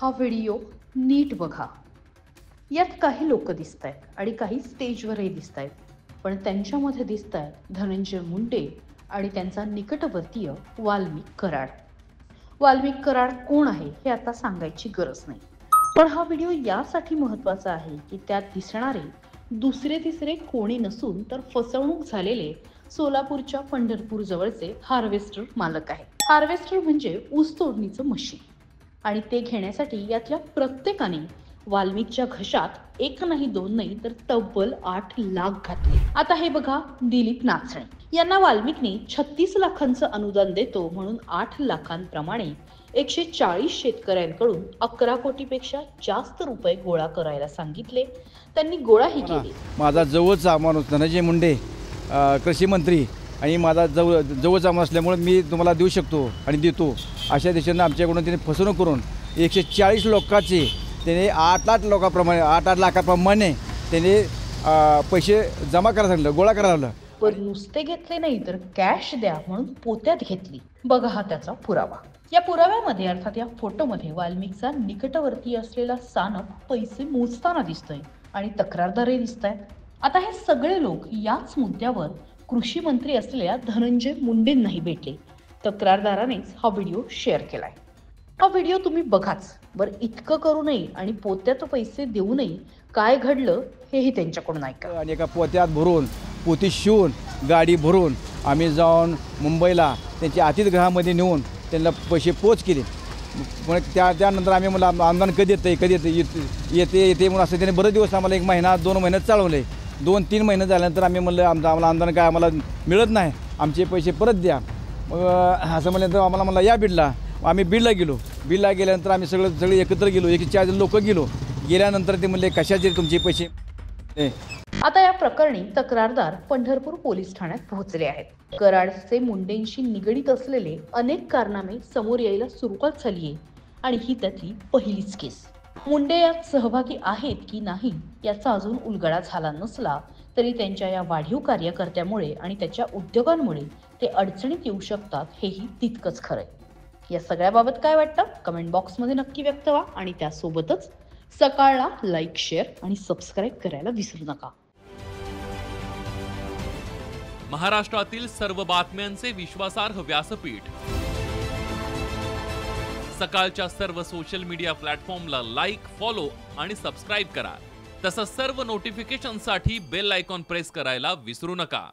हा व्हिडिओ नीट बघा. यात काही लोक दिसत आहेत आणि काही स्टेजवरही दिसत आहेत, पण त्यांच्यामध्ये दिसत आहेत धनंजय मुंडे आणि त्यांचा निकटवर्तीय वाल्मिक कराड. वाल्मिक कराड कोण आहे हे आता सांगायची गरज नाही, पण हा व्हिडिओ यासाठी महत्वाचा आहे की त्यात दिसणारे दुसरे तिसरे कोणी नसून तर फसवणूक झालेले सोलापूरच्या पंढरपूर जवळचे हार्वेस्टर मालक आहे. हार्वेस्टर म्हणजे ऊस तोडणीचं मशीन, आणि ते घेण्यासाठी यातल्या प्रत्येकाने वाल्मिकच्या घशात एक नाही दोन नाही तर तब्बल 8 लाख घातले. आता हे बघा, दिलीप नाचणे यांना वाल्मिकने 36 लाखांचं अनुदान देतो म्हणून 8 लाखांप्रमाणे 140 शेतकऱ्यांकडून 11 कोटीपेक्षा जास्त रुपये गोळा करायला सांगितले. त्यांनी गोळाही केले. माझा जवळचा माणूस धनंजय मुंडे कृषी मंत्री आणि माझा जवळचा माणूस असल्यामुळे मी तुम्हाला देऊ शकतो आणि देतो अशा दिशेनं आमच्याकडून त्यांनी फसवणूक करून 140 लोकांचे त्याने 8 लोकांप्रमाणे 8 लाखाप्रमाणे त्याने पैसे जमा करायला सांगितलं, गोळा करायला लावलं. पण नुसते घेतले नाही तर कॅश द्या म्हणून पोत्यात घेतली. बघा हा त्याचा पुरावा. या पुराव्यामध्ये अर्थात या फोटोमध्ये वाल्मिकचा निकटवर्ती असलेला सानप पैसे मोजताना दिसतोय आणि तक्रारदारही दिसत आहेत. आता हे सगळे लोक याच मुद्द्यावर कृषी मंत्री असलेल्या धनंजय मुंडेंनाही भेटले. तक्रारदारानेच हा व्हिडिओ शेअर केलाय. हा व्हिडिओ तुम्ही बघाच. बरं, इतकं करू नये आणि पोत्यात पैसे देऊ नये काय घडलं हेही त्यांच्याकडून ऐका. आणि एका पोत्यात भरून पोती शिवून गाडी भरून आम्ही जाऊन मुंबईला त्यांच्या अतिथीगृहामध्ये नेऊन त्यांना पैसे पोच केले. मग त्यानंतर आम्ही मला आमदार कधी येते म्हणून असं त्याने बरेच दिवस आम्हाला 1 महिना 2 महिने चालवले. 2-3 महिने झाल्यानंतर आम्ही म्हणलं आम्हाला आमदार काय आम्हाला मिळत नाही, आमचे पैसे परत द्या. मग असं म्हणल्यानंतर आम्हाला म्हणलं या बीडला. आम्ही बीडला गेलो. बीडला गेल्यानंतर आम्ही सगळे एकत्र गेलो. 140 लोक गेल्यानंतर ते म्हणले कशाचे तुमचे पैसे. आता या प्रकरणी तक्रारदार पंढरपूर पोलीस ठाण्यात पोहोचले आहेत. कराडचे मुंडेंशी निगडीत असलेले अनेक कारनामे समोर यायला सुरुवात झाली आहे आणि ही त्यातली पहिलीच केस. मुंडे यात सहभागी आहेत की नाही याचा अजून उलगडा झाला नसला तरी त्यांच्या या वाढीव कार्यकर्त्यामुळे आणि त्याच्या उद्योगांमुळे ते अडचणीत येऊ शकतात हेही तितकंच खरंय. या सगळ्याबाबत काय वाटतं कमेंट बॉक्समध्ये नक्की व्यक्त व्हा आणि त्यासोबतच सकाळला लाईक, शेअर आणि सबस्क्राईब करायला विसरू नका. महाराष्ट्रातील सर्व बातम्यांचे विश्वासार्ह व्यासपीठ. सकाळच्या सर्व सोशल मीडिया प्लॅटफॉर्मला लाईक, फॉलो आणि सबस्क्राईब करा. तसंच सर्व नोटिफिकेशनसाठी बेल आयकॉन प्रेस करायला विसरू नका.